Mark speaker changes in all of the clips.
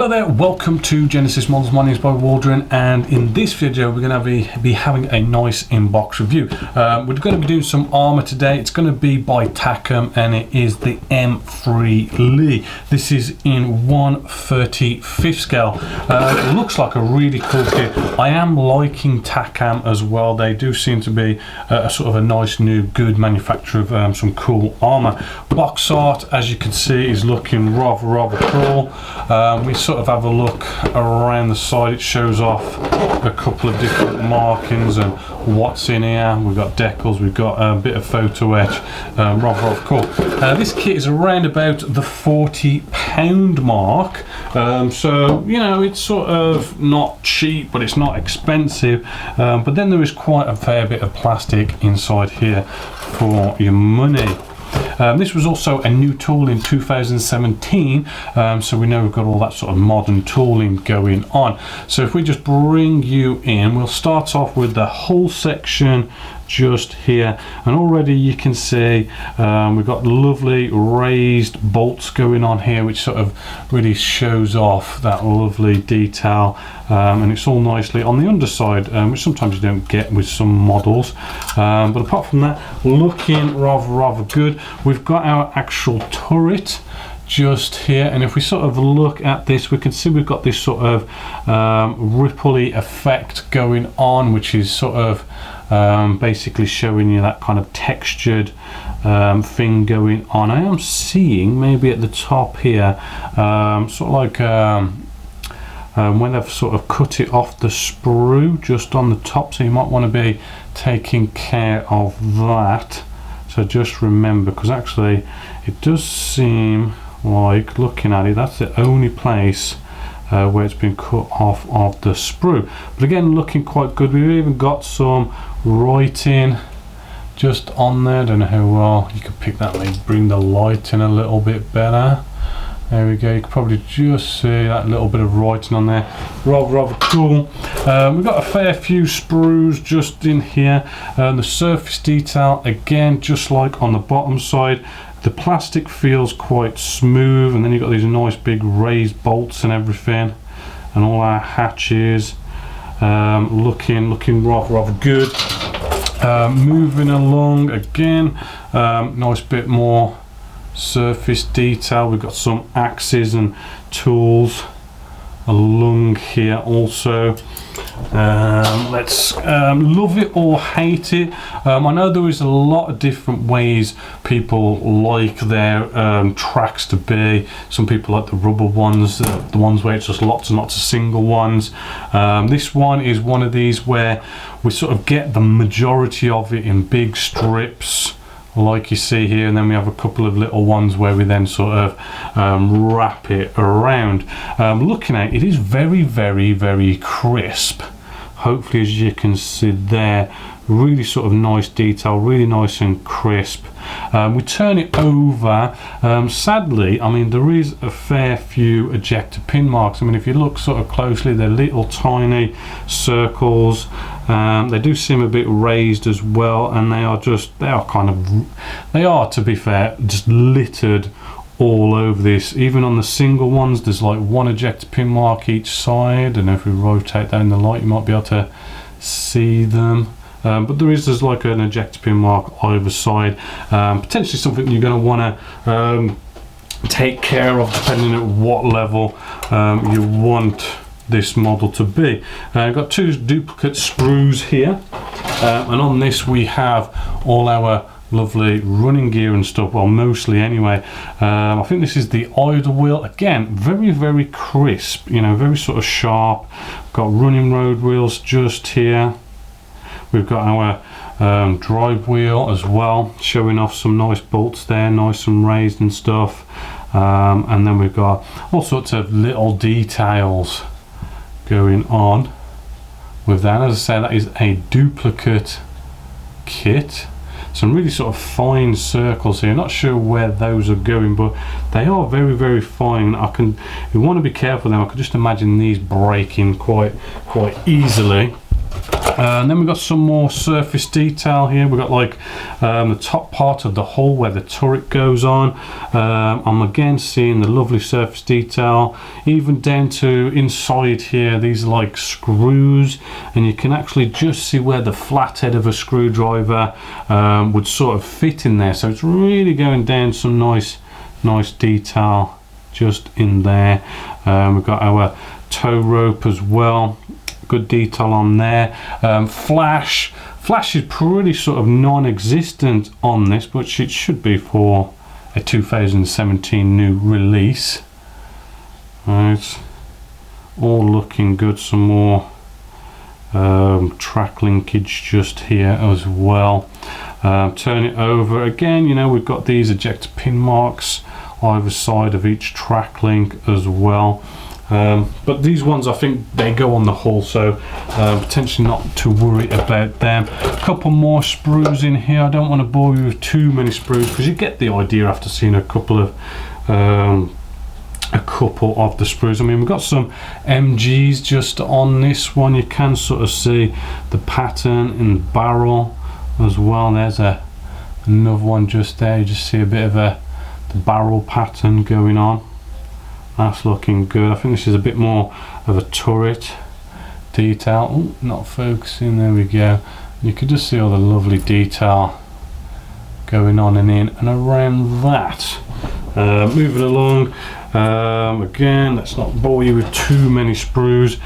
Speaker 1: Hello there, welcome to Genesis Models. My name is Bob Waldron, and in this video we're going to be having a nice inbox review. We're going to be doing some armor today. It's going to be by Takom, and it is the M3 Lee. This is in 1/35 scale. It looks like a really cool kit. I am liking Takom as well. They do seem to be a sort of a nice new good manufacturer of some cool armor. Box art, as you can see, is looking rather cool. We sort of have a look around the side. It shows off a couple of different markings and what's in here. We've got decals, we've got a bit of photo etch, rather cool. This kit is around about the £40 mark, so you know, it's sort of not cheap, but it's not expensive. But then there is quite a fair bit of plastic inside here for your money. This was also a new tool in 2017, so we know we've got all that sort of modern tooling going on. So if we just bring you in, we'll start off with the whole section just here, and already you can see we've got lovely raised bolts going on here, which sort of really shows off that lovely detail, and it's all nicely on the underside, which sometimes you don't get with some models, but apart from that, looking rather good. We've got our actual turret just here, and if we sort of look at this, we can see we've got this sort of rippley effect going on, which is sort of basically showing you that kind of textured thing going on. I am seeing maybe at the top here sort of like when they've sort of cut it off the sprue just on the top, so you might want to be taking care of that. So just remember, because actually it does seem like, looking at it, that's the only place where it's been cut off of the sprue. But again, looking quite good. We've even got some writing just on there. I don't know how well you can pick that, maybe bring the light in a little bit better. There we go, you can probably just see that little bit of writing on there. Rather cool. We've got a fair few sprues just in here. The surface detail, again, just like on the bottom side, the plastic feels quite smooth, and then you've got these nice big raised bolts and everything, and all our hatches looking rather good. Moving along again, nice bit more surface detail. We've got some axes and tools along here also. Let's love it or hate it. I know there is a lot of different ways people like their tracks to be. Some people like the rubber ones, the ones where it's just lots and lots of single ones. This one is one of these where we sort of get the majority of it in big strips, like you see here, and then we have a couple of little ones where we then sort of wrap it around. Looking at it, it is very crisp. Hopefully, as you can see there, really sort of nice detail, really nice and crisp. We turn it over. Sadly, I mean, there is a fair few ejector pin marks. I mean, if you look sort of closely, they're little tiny circles. They do seem a bit raised as well, and they are, to be fair, just littered all over this. Even on the single ones, there's like one ejector pin mark each side, and if we rotate down the light, you might be able to see them. But there's like an ejector pin mark either side. Potentially something you're going to want to take care of depending on what level you want this model to be. I've got two duplicate sprues here, and on this we have all our lovely running gear and stuff, well, mostly anyway. I think this is the idle wheel. Again, very crisp, you know, very sort of sharp. Got running road wheels just here. We've got our drive wheel as well, showing off some nice bolts there, nice and raised and stuff. And then we've got all sorts of little details going on with that. As I say, that is a duplicate kit. Some really sort of fine circles here. Not sure where those are going, but they are very fine. You want to be careful now. I can just imagine these breaking quite easily. And then we've got some more surface detail here. We've got like the top part of the hull where the turret goes on. I'm again seeing the lovely surface detail, even down to inside here. These are like screws, and you can actually just see where the flathead of a screwdriver would sort of fit in there. So it's really going down some nice detail just in there. We've got our tow rope as well. Good detail on there. Flash is pretty sort of non-existent on this, but it should be for a 2017 new release. Right, all looking good. Some more track linkage just here as well. Turn it over again. You know, we've got these ejector pin marks either side of each track link as well. But these ones, I think they go on the hull, so potentially not to worry about them. A couple more sprues in here. I don't want to bore you with too many sprues because you get the idea after seeing a couple of the sprues. I mean, we've got some MGs just on this one. You can sort of see the pattern in the barrel as well. There's another one just there. You just see a bit of the barrel pattern going on. That's looking good. I think this is a bit more of a turret detail. Ooh, not focusing. There we go. You can just see all the lovely detail going on and in and around that. Moving along. Again, let's not bore you with too many sprues.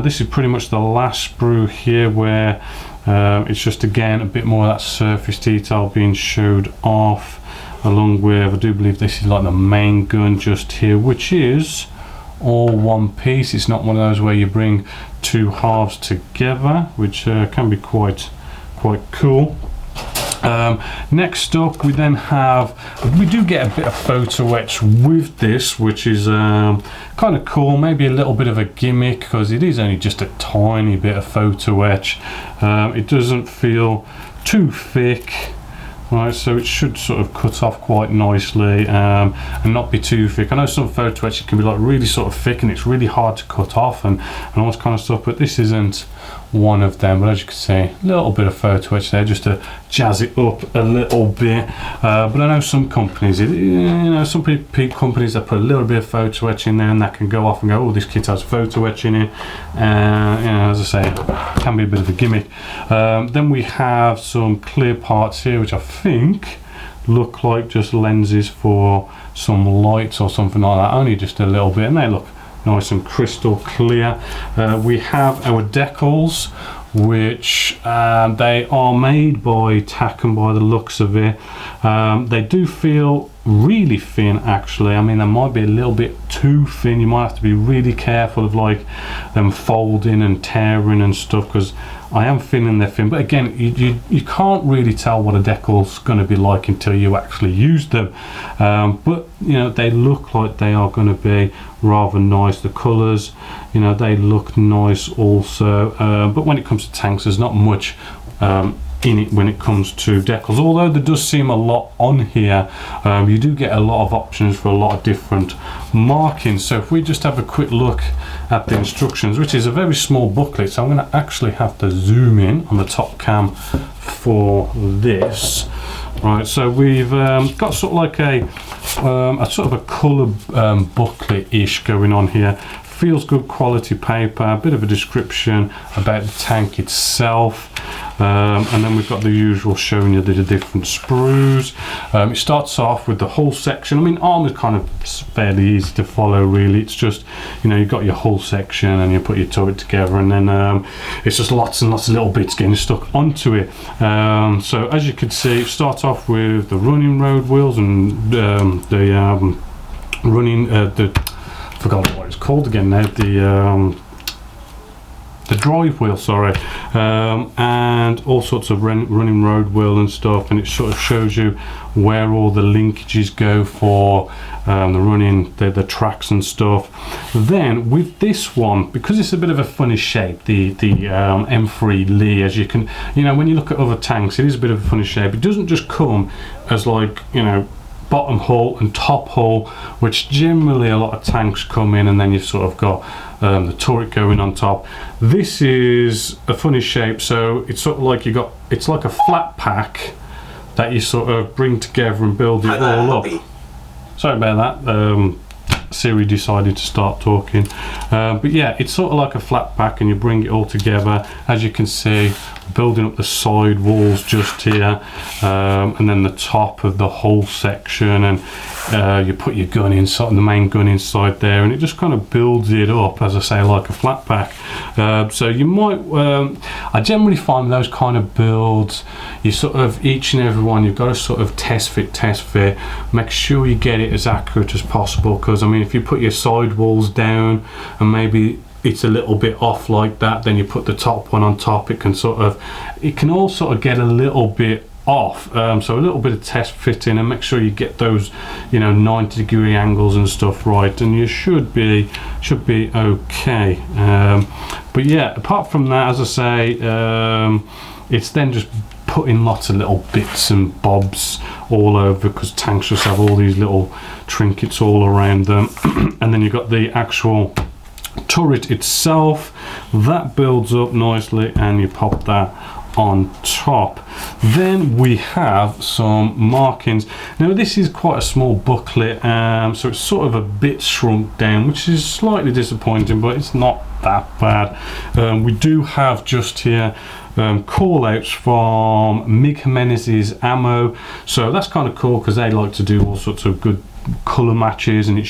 Speaker 1: This is pretty much the last sprue here, where it's just again a bit more of that surface detail being showed off, along with, I do believe this is like the main gun just here, which is all one piece. It's not one of those where you bring two halves together, which can be quite cool. Next up, we then have, we do get a bit of photo etch with this, which is kind of cool, maybe a little bit of a gimmick because it is only just a tiny bit of photo etch. It doesn't feel too thick. Right, so it should sort of cut off quite nicely and not be too thick. I know some photo etch can be like really sort of thick and it's really hard to cut off and all this kind of stuff, but this isn't one of them. But as you can see, a little bit of photo etch there just to jazz it up a little bit. But I know some companies, some companies that put a little bit of photo etch in there and that can go off and go, oh, this kit has photo etch in it. As I say, can be a bit of a gimmick. Then we have some clear parts here, which I think look like just lenses for some lights or something like that, only just a little bit, and they look nice and crystal clear. We have our decals, which they are made by Takom by the looks of it. They do feel really thin, actually. I mean, they might be a little bit too thin. You might have to be really careful of like them folding and tearing and stuff, because I am feeling they're thin. But again, you can't really tell what a decal's going to be like until you actually use them. But you know, they look like they are going to be rather nice. The colours, you know, they look nice also. But when it comes to tanks, there's not much in it when it comes to decals, although there does seem a lot on here. You do get a lot of options for a lot of different markings. So if we just have a quick look at the instructions, which is a very small booklet, so I'm going to actually have to zoom in on the top cam for this. Right, so we've got sort of like a sort of a colour booklet-ish going on here. Feels good quality paper, a bit of a description about the tank itself, and then we've got the usual showing you the different sprues. It starts off with the hull section. I mean, arm is kind of fairly easy to follow, really. It's just, you know, you've got your hull section and you put your turret together, and then it's just lots and lots of little bits getting stuck onto it. So as you can see, it starts off with the running road wheels and forgot what it's called again now, the drive wheel, sorry, and all sorts of running road wheel and stuff, and it sort of shows you where all the linkages go for the running, the tracks and stuff. Then with this one, because it's a bit of a funny shape, the M3 Lee, as you can, you know, when you look at other tanks, it is a bit of a funny shape. It doesn't just come as like, you know, bottom hull and top hull, which generally a lot of tanks come in, and then you've sort of got the turret going on top. This is a funny shape, so it's sort of like it's like a flat pack that you sort of bring together and build it all up. Sorry about that, Siri decided to start talking, but yeah, it's sort of like a flat pack and you bring it all together. As you can see, building up the side walls just here, and then the top of the whole section, and you put your gun inside, the main gun inside there, and it just kind of builds it up, as I say, like a flat pack. So you might, I generally find those kind of builds, you sort of, each and every one, you've got to sort of test fit, make sure you get it as accurate as possible, because I mean, if you put your side walls down and maybe it's a little bit off like that, then you put the top one on top, it can all sort of get a little bit off. So a little bit of test fitting, and make sure you get those, you know, 90-degree angles and stuff right, and you should be okay. But yeah, apart from that, as I say, it's then just putting lots of little bits and bobs all over, because tanks just have all these little trinkets all around them. And then you've got the actual turret itself that builds up nicely, and you pop that on top. Then we have some markings. Now this is quite a small booklet, so it's sort of a bit shrunk down, which is slightly disappointing, but it's not that bad. We do have just here call outs from Mig Jimenez's ammo, so that's kind of cool, because they like to do all sorts of good color matches, and it's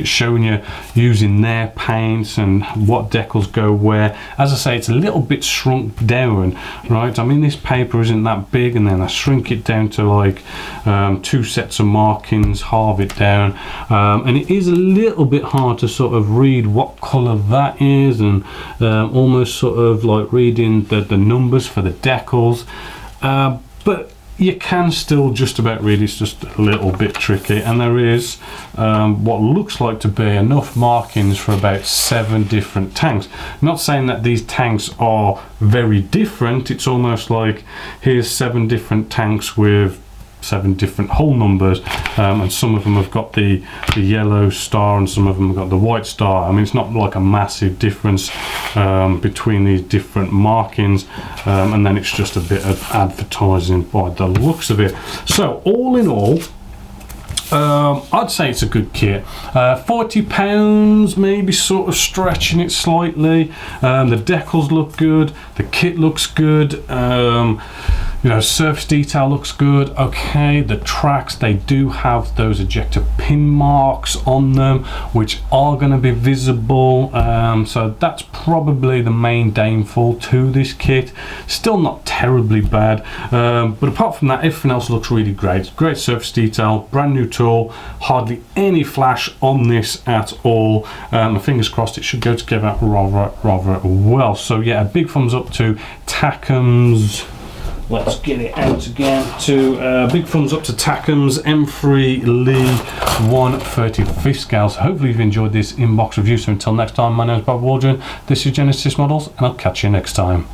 Speaker 1: showing you using their paints and what decals go where. As I say, it's a little bit shrunk down, right? I mean, this paper isn't that big, and then I shrink it down to like 2 sets of markings, halve it down, and it is a little bit hard to sort of read what color that is, and almost sort of like reading the numbers for the decals, but you can still just about read. It's just a little bit tricky, and there is what looks like to be enough markings for about 7 different tanks. I'm not saying that these tanks are very different, it's almost like here's 7 different tanks with 7 different hull numbers, and some of them have got the yellow star and some of them have got the white star. I mean, it's not like a massive difference between these different markings, and then it's just a bit of advertising by the looks of it. So all in all, I'd say it's a good kit. £40, maybe sort of stretching it slightly. The decals look good, the kit looks good, you know, surface detail looks good. Okay, the tracks, they do have those ejector pin marks on them, which are going to be visible, so that's probably the main downfall to this kit. Still not terribly bad, but apart from that, everything else looks really great. Great surface detail, brand new tool, hardly any flash on this at all. Fingers crossed it should go together rather well. So yeah, a big thumbs up to Takom's. Let's get it out again. Big thumbs up to Takom's M3 Lee 1/35 scale. So hopefully you've enjoyed this inbox review. So until next time, my name is Bob Waldron. This is Genesis Models, and I'll catch you next time.